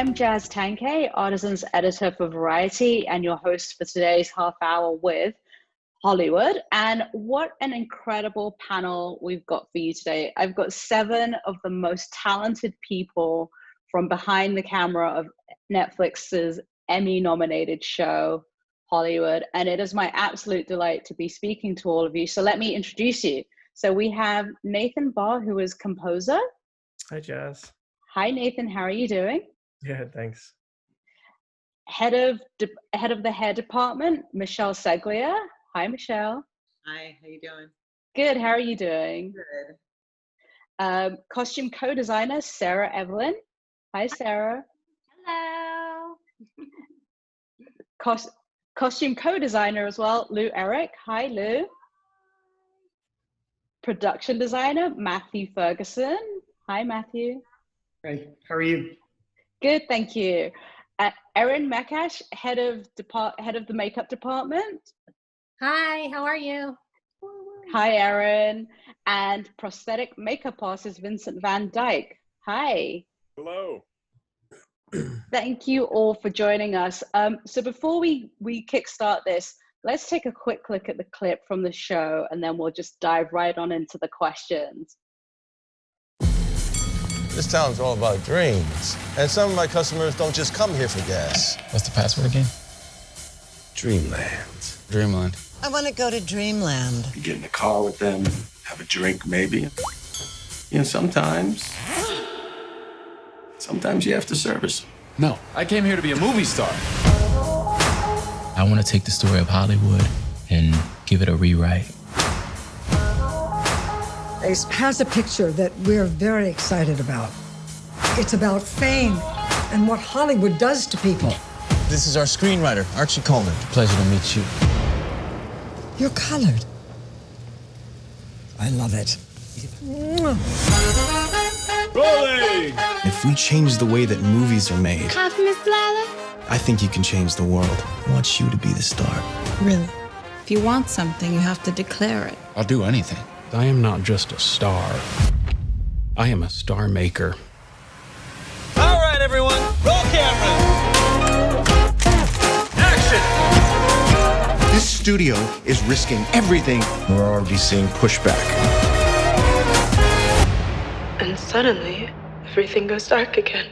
I'm Jazz Tangcay, Artisans editor for Variety, and your host for today's half hour with Hollywood. And what an incredible panel we've got for you today. I've got 7 of the most talented people from behind the camera of Netflix's Emmy-nominated show, Hollywood. And it is my absolute delight to be speaking to all of you. So let me introduce you. So we have Nathan Barr, who is composer. Hi, Jazz. Hi, Nathan. How are you doing? Yeah, thanks. Head of the hair department, Michelle Ceglia. Hi, Michelle. Hi, how you doing? Good. How are you doing? Good. Costume co-designer, Sarah Evelyn. Hi, Sarah. Hello. Costume co-designer as well, Eyrich. Hi, Lou. Production designer, Matthew Ferguson. Hi, Matthew. Hey, how are you? Good, thank you. Eryn Mekash, head of the makeup department. Hi, how are you? Hi, Eryn. And prosthetic makeup artist, Vincent Van Dyke. Hi. Hello. Thank you all for joining us. So before we kickstart this, let's take a quick look at the clip from the show, and then we'll just dive right on into the questions. This town's all about dreams. And some of my customers don't just come here for gas. What's the password again? Dreamland. Dreamland. I want to go to Dreamland. You get in the car with them, have a drink maybe. You know, sometimes you have to service them. No, I came here to be a movie star. I want to take the story of Hollywood and give it a rewrite. Ace has a picture that we're very excited about. It's about fame and what Hollywood does to people. This is our screenwriter, Archie Coleman. Pleasure to meet you. You're colored. I love it. Rolling! If we change the way that movies are made, Coffee, Miss Lila? I think you can change the world. I want you to be the star. Really? If you want something, you have to declare it. I'll do anything. I am not just a star. I am a star maker. All right, everyone, roll cameras. Action! This studio is risking everything. We're already seeing pushback. And suddenly, everything goes dark again.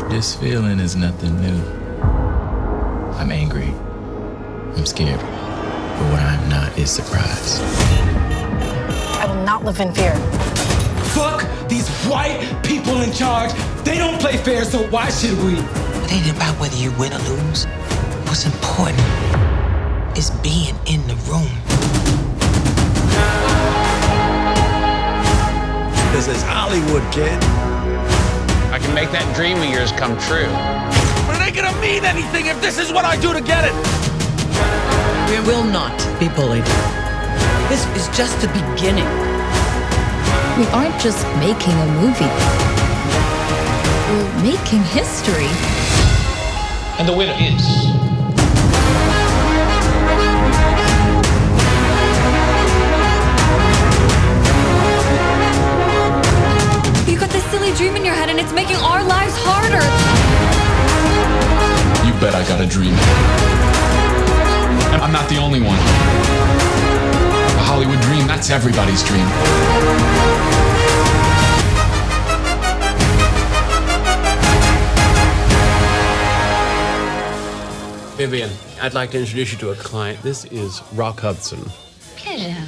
This feeling is nothing new. I'm angry. I'm scared. But what I'm not is surprised. I will not live in fear. Fuck these white people in charge. They don't play fair, so why should we? It ain't about whether you win or lose. What's important is being in the room. This is Hollywood, kid. I can make that dream of yours come true. But it ain't gonna mean anything if this is what I do to get it. We will not be bullied. This is just the beginning. We aren't just making a movie. We're making history. And the winner is... You got this silly dream in your head and it's making our lives harder. You bet I got a dream. I'm not the only one. A Hollywood dream, that's everybody's dream. Vivian, I'd like to introduce you to a client. This is Rock Hudson. Pleasure.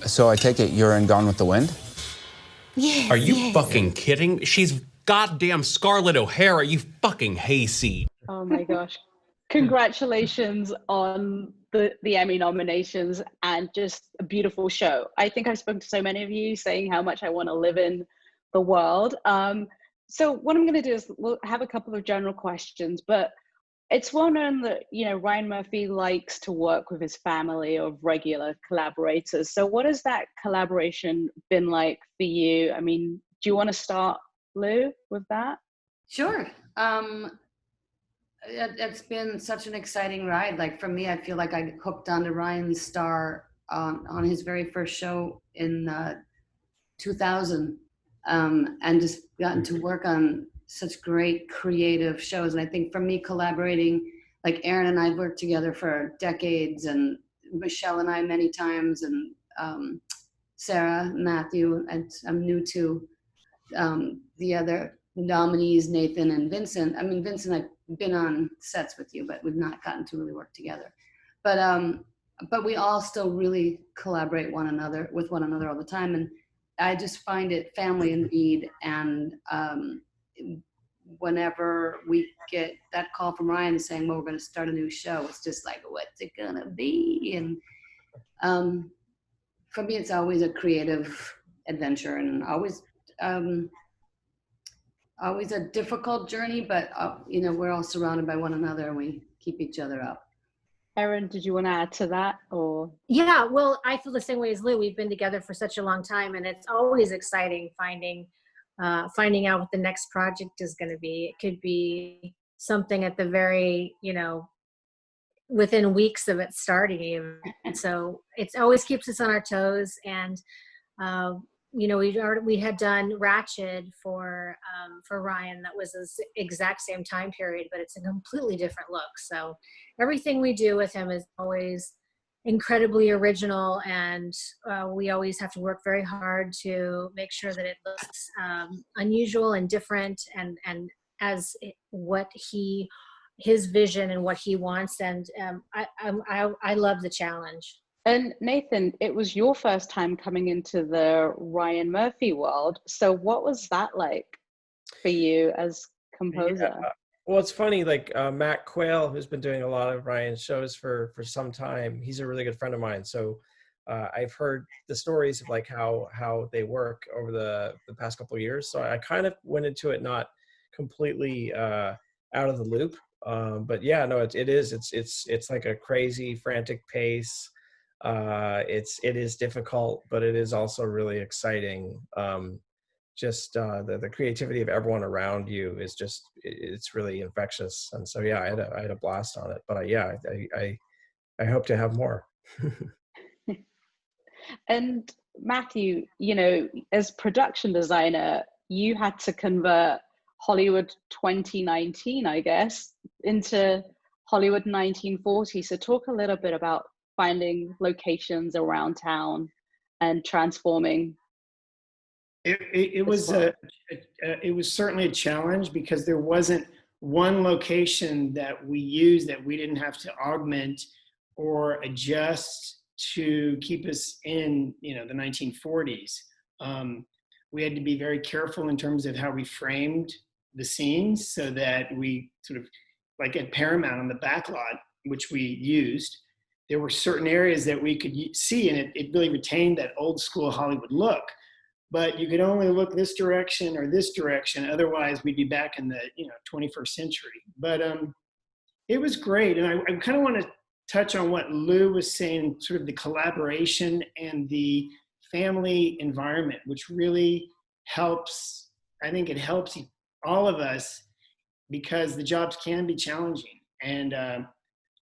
So I take it you're in Gone with the Wind? Yes. Are you fucking kidding? She's goddamn Scarlett O'Hara, you fucking hayseed. Oh my gosh. Congratulations on the Emmy nominations and just a beautiful show. I think I've spoken to so many of you saying how much I want to live in the world. So what I'm going to do is we'll have a couple of general questions, but it's well known that, Ryan Murphy likes to work with his family of regular collaborators. So what has that collaboration been like for you? I mean, do you want to start, Lou, with that? Sure. It's been such an exciting ride. Like for me, I feel like I hooked onto Ryan's star on his very first show in 2000. and just gotten to work on such great creative shows. And I think for me, collaborating, like Eryn and I worked together for decades, and Michelle and I many times, and Sarah, Matthew, and I'm new to the other nominees, Nathan and Vincent. I mean, Vincent, I've been on sets with you, but we've not gotten to really work together. But we all still really collaborate with one another all the time. And I just find it family indeed. And whenever we get that call from Ryan saying, well, we're going to start a new show, it's just like, what's it going to be? And for me, it's always a creative adventure, and always a difficult journey, but you know, we're all surrounded by one another and we keep each other up. Eryn, did you want to add to that? Or yeah, well, I feel the same way as Lou. We've been together for such a long time, and it's always exciting finding out what the next project is going to be. It could be something at the very, you know, within weeks of it starting even. And so it always keeps us on our toes. And you know, we had done Ratchet for Ryan. That was the exact same time period, but it's a completely different look. So everything we do with him is always incredibly original, and we always have to work very hard to make sure that it looks unusual and different, and as what his vision and what he wants. And I love the challenge. And Nathan, it was your first time coming into the Ryan Murphy world. So what was that like for you as composer? Yeah. Well, it's funny, like Matt Quayle, who's been doing a lot of Ryan's shows for some time, he's a really good friend of mine. So I've heard the stories of like how they work over the past couple of years. So I kind of went into it not completely out of the loop. But yeah, no, it is like a crazy, frantic pace. It is difficult, but it is also really exciting. Just the creativity of everyone around you is it's really infectious. And so yeah, I had a blast on it. But I hope to have more. And Matthew, you know, as production designer, you had to convert Hollywood 2019, I guess, into Hollywood 1940. So talk a little bit about finding locations around town and transforming. It was certainly a challenge, because there wasn't one location that we used that we didn't have to augment or adjust to keep us in, you know, the 1940s. We had to be very careful in terms of how we framed the scenes, so that we sort of, like at Paramount on the back lot, which we used, there were certain areas that we could see, and it really retained that old school Hollywood look. But you could only look this direction or this direction, otherwise we'd be back in the 21st century. But it was great, and I kind of want to touch on what Lou was saying, sort of the collaboration and the family environment, which really helps. I think it helps all of us, because the jobs can be challenging, and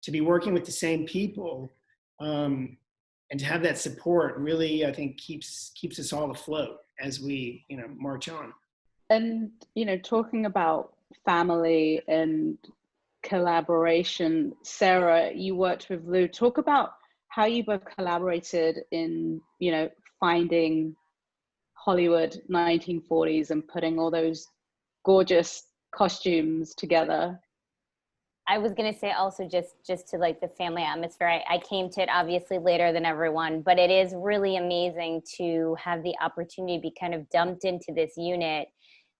to be working with the same people and to have that support really, I think, keeps us all afloat as we, you know, march on. And, you know, talking about family and collaboration, Sarah, you worked with Lou. Talk about how you both collaborated in, you know, finding Hollywood 1940s and putting all those gorgeous costumes together. I was going to say also just to like the family atmosphere, I came to it obviously later than everyone, but it is really amazing to have the opportunity to be kind of dumped into this unit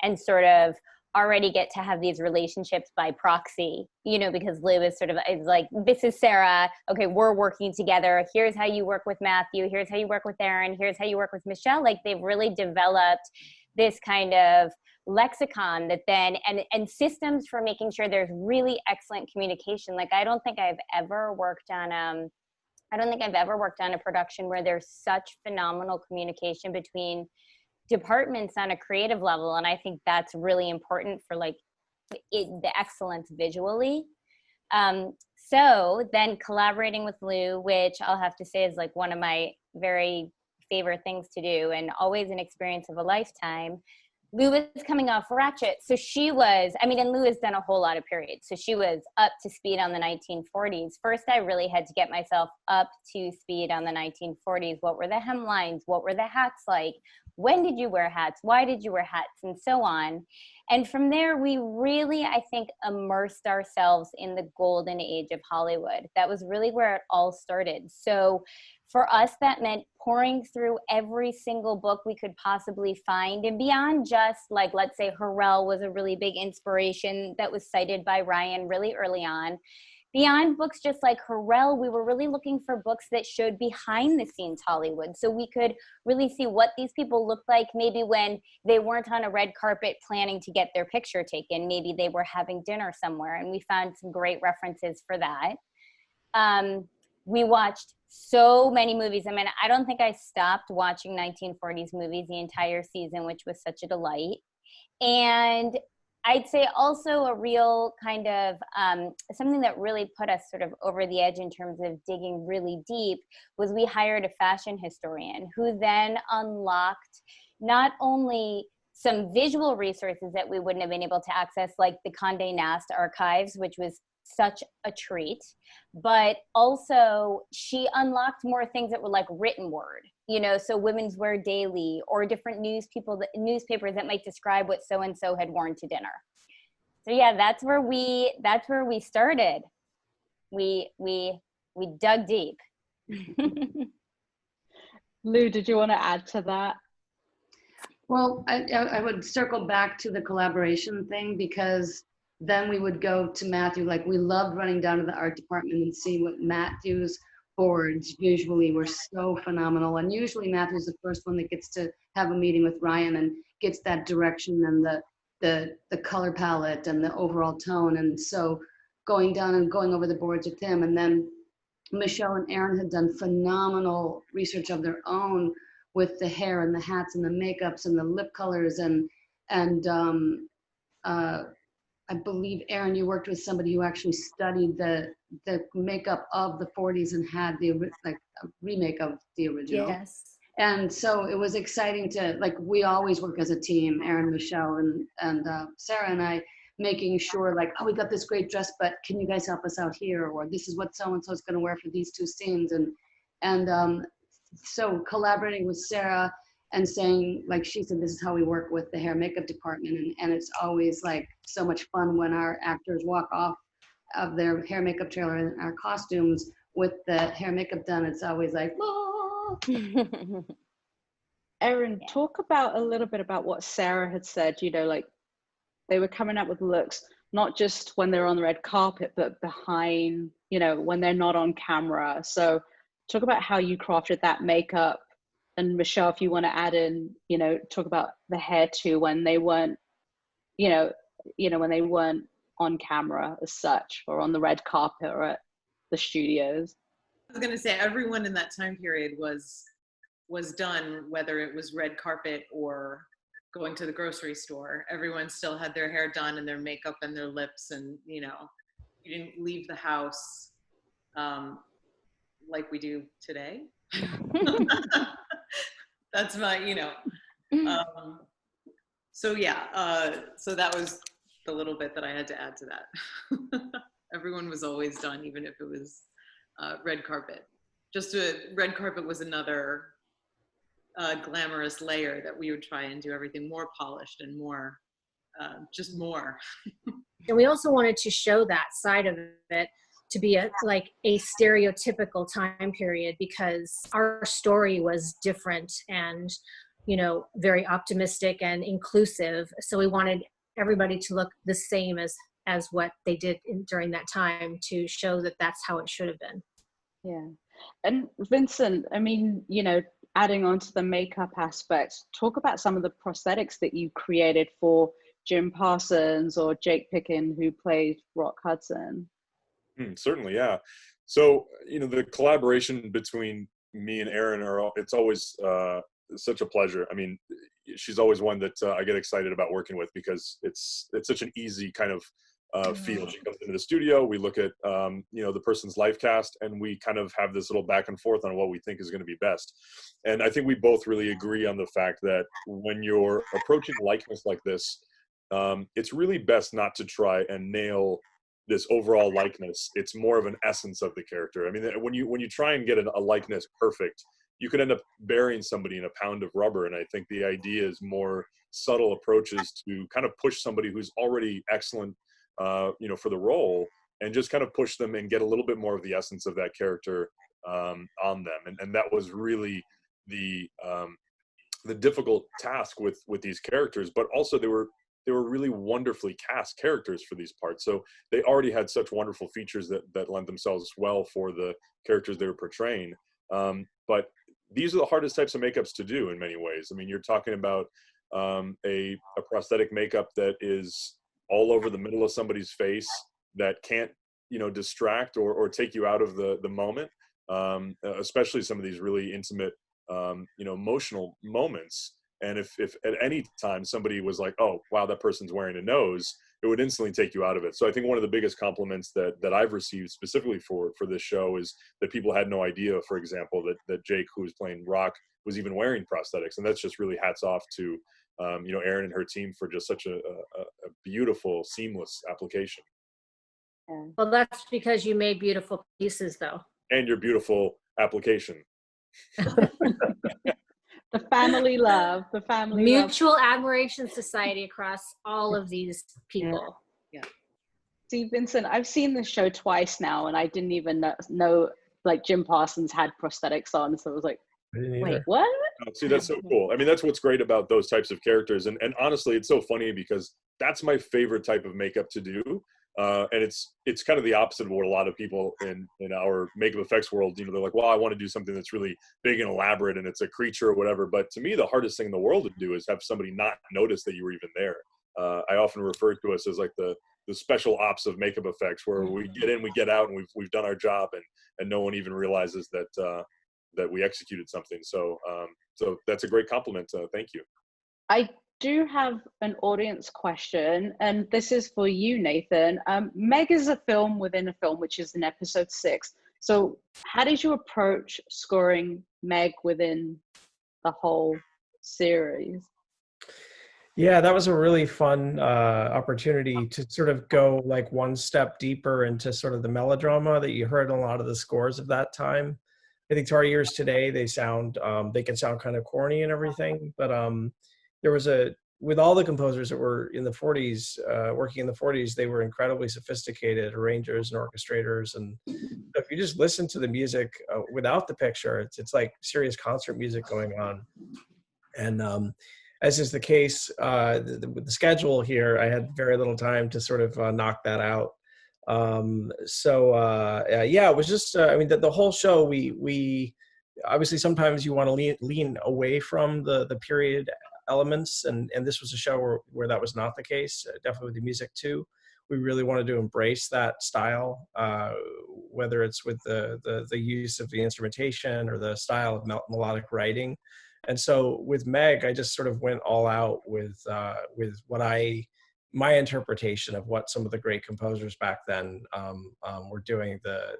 and sort of already get to have these relationships by proxy, you know, because Lou is sort of, is like, this is Sarah. Okay, we're working together. Here's how you work with Matthew. Here's how you work with Eryn. Here's how you work with Michelle. Like, they've really developed this kind of lexicon that then, and systems for making sure there's really excellent communication. Like, I don't think I've ever worked on a production where there's such phenomenal communication between departments on a creative level. And I think that's really important for like the excellence visually. So then collaborating with Lou, which I'll have to say is like one of my very favorite things to do and always an experience of a lifetime. Lou was coming off Ratchet. So she was, I mean, and Lou has done a whole lot of periods. So she was up to speed on the 1940s. First, I really had to get myself up to speed on the 1940s. What were the hemlines? What were the hats like? When did you wear hats? Why did you wear hats? And so on. And from there, we really, I think, immersed ourselves in the golden age of Hollywood. That was really where it all started. So for us, that meant pouring through every single book we could possibly find. And beyond just, like, let's say Harrell was a really big inspiration that was cited by Ryan really early on. Beyond books just like Harrell, we were really looking for books that showed behind the scenes Hollywood. So we could really see what these people looked like maybe when they weren't on a red carpet planning to get their picture taken. Maybe they were having dinner somewhere, and we found some great references for that. We watched so many movies. I mean, I don't think I stopped watching 1940s movies the entire season, which was such a delight. And I'd say also a real kind of something that really put us sort of over the edge in terms of digging really deep was we hired a fashion historian who then unlocked not only some visual resources that we wouldn't have been able to access, like the Condé Nast archives, which was such a treat, but also she unlocked more things that were like written word, you know, so Women's Wear Daily or different newspapers that might describe what so-and-so had worn to dinner. So yeah, that's where we started. We dug deep. Lou, did you want to add to that? Well, I would circle back to the collaboration thing, because then we would go to Matthew. Like, we loved running down to the art department and seeing what Matthew's boards usually were so phenomenal. And usually Matthew's the first one that gets to have a meeting with Ryan and gets that direction and the color palette and the overall tone. And so going down and going over the boards with him. And then Michelle and Eryn had done phenomenal research of their own with the hair and the hats and the makeups and the lip colors and I believe, Eryn, you worked with somebody who actually studied the makeup of the 40s and had a remake of the original. Yes. And so it was exciting to, like, we always work as a team, Eryn, Michelle, and Sarah and I, making sure, like, oh, we got this great dress, but can you guys help us out here? Or this is what so-and-so is going to wear for these two scenes. And so collaborating with Sarah and saying, like she said, this is how we work with the hair makeup department. And it's always like so much fun when our actors walk off of their hair makeup trailer and our costumes with the hair makeup done. It's always like, whoa. Eryn, talk about a little bit about what Sarah had said, you know, like they were coming up with looks, not just when they're on the red carpet, but behind, you know, when they're not on camera. So talk about how you crafted that makeup. And Michelle, if you want to add in, you know, talk about the hair too, when they weren't, you know, when they weren't on camera as such, or on the red carpet or at the studios. I was going to say everyone in that time period was done, whether it was red carpet or going to the grocery store. Everyone still had their hair done and their makeup and their lips, and you know, you didn't leave the house like we do today. That's my, you know, so yeah, so that was the little bit that I had to add to that. Everyone was always done, even if it was red carpet. Red carpet was another glamorous layer that we would try and do everything more polished and more, just more. And we also wanted to show that side of it to be a stereotypical time period, because our story was different and, you know, very optimistic and inclusive. So we wanted everybody to look the same as what they did during that time, to show that that's how it should have been. Yeah. And Vincent, I mean, you know, adding on to the makeup aspect, talk about some of the prosthetics that you created for Jim Parsons or Jake Picken, who played Rock Hudson. Certainly, yeah. So, you know, the collaboration between me and Eryn it's always such a pleasure. I mean, she's always one that I get excited about working with, because it's such an easy kind of feel. She comes into the studio, we look at the person's life cast, and we kind of have this little back and forth on what we think is going to be best. And I think we both really agree on the fact that when you're approaching likeness like this, it's really best not to try and nail this overall likeness. It's more of an essence of the character. I mean, when you try and get a likeness perfect, you could end up burying somebody in a pound of rubber. And I think the idea is more subtle approaches to kind of push somebody who's already excellent, for the role, and just kind of push them and get a little bit more of the essence of that character on them. And that was really the difficult task with these characters, but also they were really wonderfully cast characters for these parts. So they already had such wonderful features that lent themselves well for the characters they were portraying. But these are the hardest types of makeups to do in many ways. I mean, you're talking about a prosthetic makeup that is all over the middle of somebody's face that can't, distract or take you out of the moment, especially some of these really intimate, emotional moments. And if at any time somebody was like, oh, wow, that person's wearing a nose, it would instantly take you out of it. So I think one of the biggest compliments that I've received specifically for this show is that people had no idea, for example, that Jake, who was playing Rock, was even wearing prosthetics. And that's just really hats off to, Eryn and her team for just such a beautiful, seamless application. Well, that's because you made beautiful pieces, though. And your beautiful application. The family love, Mutual Admiration Society across all of these people. Yeah. See, Vincent, I've seen this show twice now, and I didn't even know like Jim Parsons had prosthetics on. So I was like, wait, what? Oh, see, that's so cool. I mean, that's what's great about those types of characters. And honestly, it's so funny because that's my favorite type of makeup to do. And it's kind of the opposite of what a lot of people in our makeup effects world, they're like, well, I want to do something that's really big and elaborate and it's a creature or whatever. But to me, the hardest thing in the world to do is have somebody not notice that you were even there. I often refer to us as like the special ops of makeup effects, where we get in, we get out, and we've done our job, and no one even realizes that we executed something. So that's a great compliment. Thank you. I do have an audience question, and this is for you, Nathan. Meg is a film within a film, which is in episode 6. So how did you approach scoring Meg within the whole series? Yeah, that was a really fun opportunity to sort of go like one step deeper into sort of the melodrama that you heard in a lot of the scores of that time. I think to our ears today, they can sound kind of corny and everything, but there was with all the composers that were in the 40s, working in the 40s, they were incredibly sophisticated arrangers and orchestrators. And if you just listen to the music without the picture, it's like serious concert music going on. And as is the case with the schedule here, I had very little time to sort of knock that out. Yeah, it was just, the whole show, we obviously sometimes you want to lean away from the period elements, and this was a show where that was not the case. Definitely with the music too, we really wanted to embrace that style, whether it's with the use of the instrumentation or the style of melodic writing. And so with Meg, I just sort of went all out with what my interpretation of what some of the great composers back then were doing, the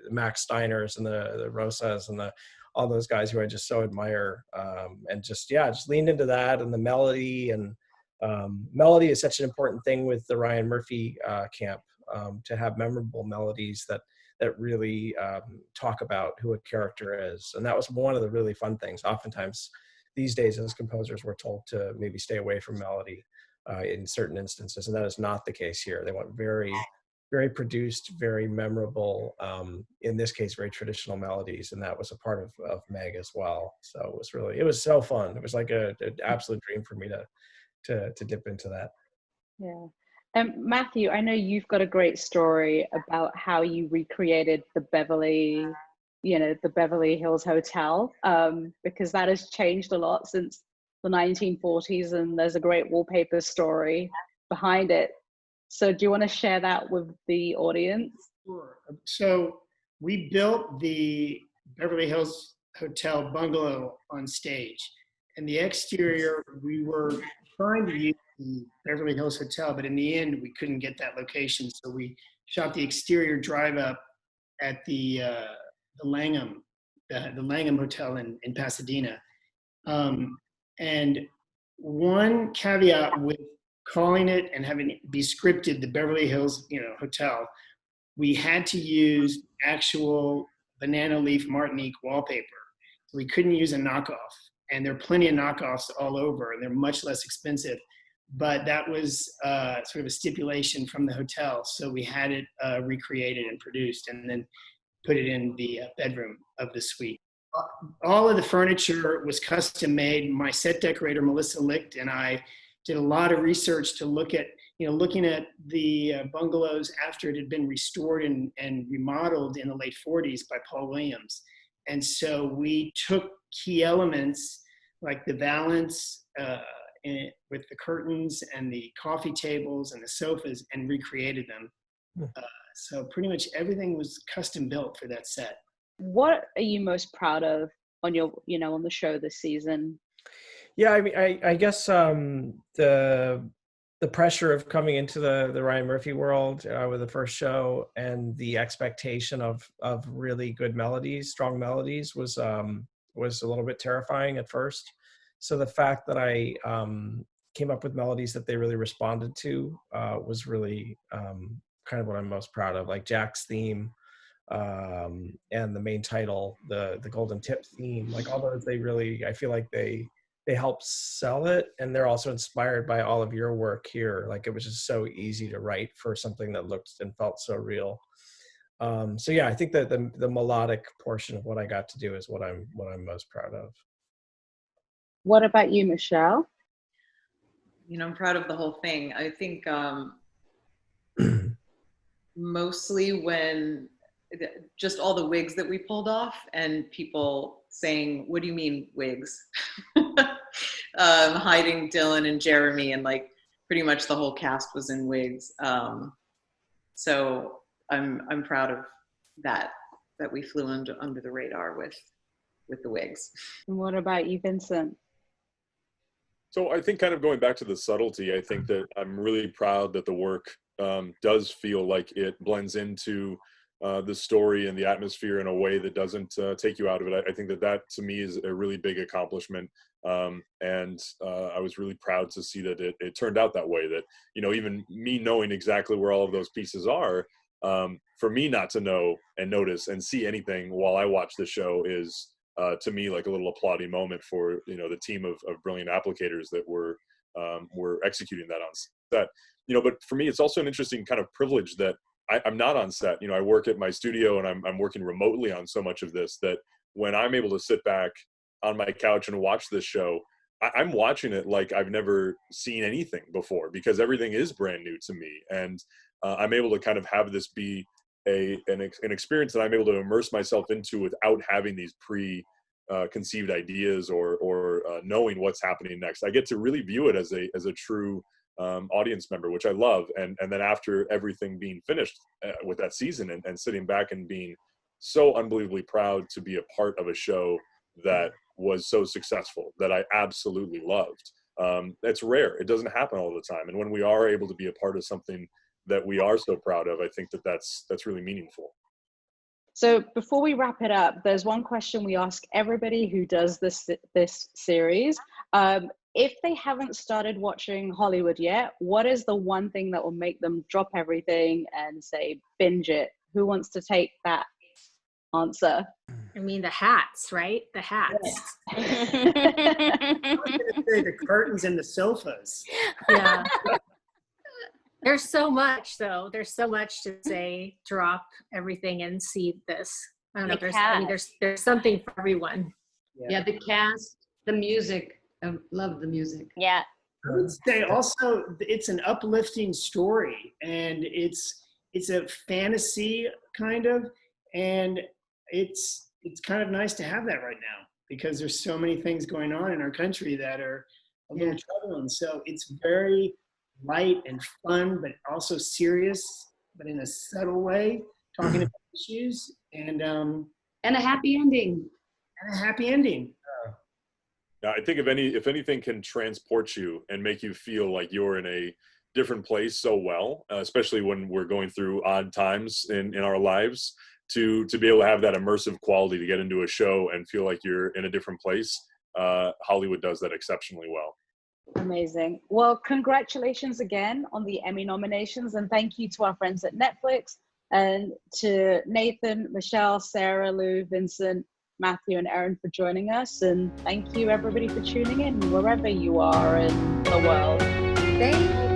Max Steiners and the Rosas and all those guys who I just so admire, and just leaned into that, and the melody. And melody is such an important thing with the Ryan Murphy camp, to have memorable melodies that really talk about who a character is. And that was one of the really fun things. Oftentimes these days as composers, we're told to maybe stay away from melody in certain instances, and that is not the case here. They want very, very produced, very memorable, in this case, very traditional melodies. And that was a part of Meg as well. So it was so fun. It was like an absolute dream for me to dip into that. Yeah. Matthew, I know you've got a great story about how you recreated the Beverly Hills Hotel, because that has changed a lot since the 1940s, and there's a great wallpaper story behind it. So do you want to share that with the audience? Sure. So we built the Beverly Hills Hotel bungalow on stage, and the exterior, we were trying to use the Beverly Hills Hotel, but in the end, we couldn't get that location. So we shot the exterior drive up at the Langham Hotel in Pasadena. And one caveat with calling it and having it be scripted, the Beverly Hills, Hotel, we had to use actual banana leaf Martinique wallpaper. So we couldn't use a knockoff. And there are plenty of knockoffs all over, and they're much less expensive. But that was sort of a stipulation from the hotel. So we had it recreated and produced and then put it in the bedroom of the suite. All of the furniture was custom made. My set decorator, Melissa Licht, and I did a lot of research to look at, looking at the bungalows after it had been restored and remodeled in the late 40s by Paul Williams. And so we took key elements like the valance with the curtains and the coffee tables and the sofas and recreated them. So pretty much everything was custom built for that set. What are you most proud of on your, on the show this season? Yeah, I mean, I guess the pressure of coming into the Ryan Murphy world with the first show and the expectation of really good melodies, strong melodies was a little bit terrifying at first. So the fact that I came up with melodies that they really responded to was really kind of what I'm most proud of, like Jack's theme and the main title, the Golden Tip theme, like all those, I feel like they help sell it, and they're also inspired by all of your work here. Like it was just so easy to write for something that looked and felt so real. So yeah, I think that the melodic portion of what I got to do is what I'm most proud of. What about you, Michelle? I'm proud of the whole thing. I think mostly when just all the wigs that we pulled off and people saying, "What do you mean wigs?" Hiding Dylan and Jeremy, and like pretty much the whole cast was in wigs. So I'm proud of that we flew under the radar with the wigs. And what about you, Vincent? So I think kind of going back to the subtlety, I think that I'm really proud that the work does feel like it blends into the story and the atmosphere in a way that doesn't take you out of it. I think that to me is a really big accomplishment. And I was really proud to see that it turned out that way, that, even me knowing exactly where all of those pieces are, for me not to know and notice and see anything while I watch the show is, to me, like a little applauding moment for, the team of brilliant applicators that were executing that on set. But for me, it's also an interesting kind of privilege that I'm not on set. I work at my studio and I'm working remotely on so much of this that when I'm able to sit back on my couch and watch this show, I'm watching it like I've never seen anything before, because everything is brand new to me. And I'm able to kind of have this be an experience that I'm able to immerse myself into without having these conceived ideas or knowing what's happening next. I get to really view it as a true audience member, which I love. And then after everything being finished with that season and sitting back and being so unbelievably proud to be a part of a show that was so successful, that I absolutely loved. It's rare. It doesn't happen all the time. And when we are able to be a part of something that we are so proud of, I think that's really meaningful. So before we wrap it up, there's one question we ask everybody who does this series. If they haven't started watching Hollywood yet, what is the one thing that will make them drop everything and say, binge it? Who wants to take that answer? I mean, the hats, right? The hats. I was going to say the curtains and the sofas. Yeah. There's so much, though. There's so much to say. Drop everything and see this. I don't know. There's something for everyone. Yeah, the cast, the music. I love the music. Yeah. I would say also it's an uplifting story, and it's a fantasy kind of, and it's kind of nice to have that right now because there's so many things going on in our country that are a little troubling. So it's very light and fun, but also serious, but in a subtle way, talking about issues and a happy ending. And a happy ending. I think if anything can transport you and make you feel like you're in a different place so well, especially when we're going through odd times in our lives, to be able to have that immersive quality to get into a show and feel like you're in a different place. Hollywood does that exceptionally well. Amazing. Well, congratulations again on the Emmy nominations, and thank you to our friends at Netflix, and to Nathan, Michelle, Sarah, Lou, Vincent, Matthew, and Eryn for joining us. And thank you everybody for tuning in wherever you are in the world. Thank you.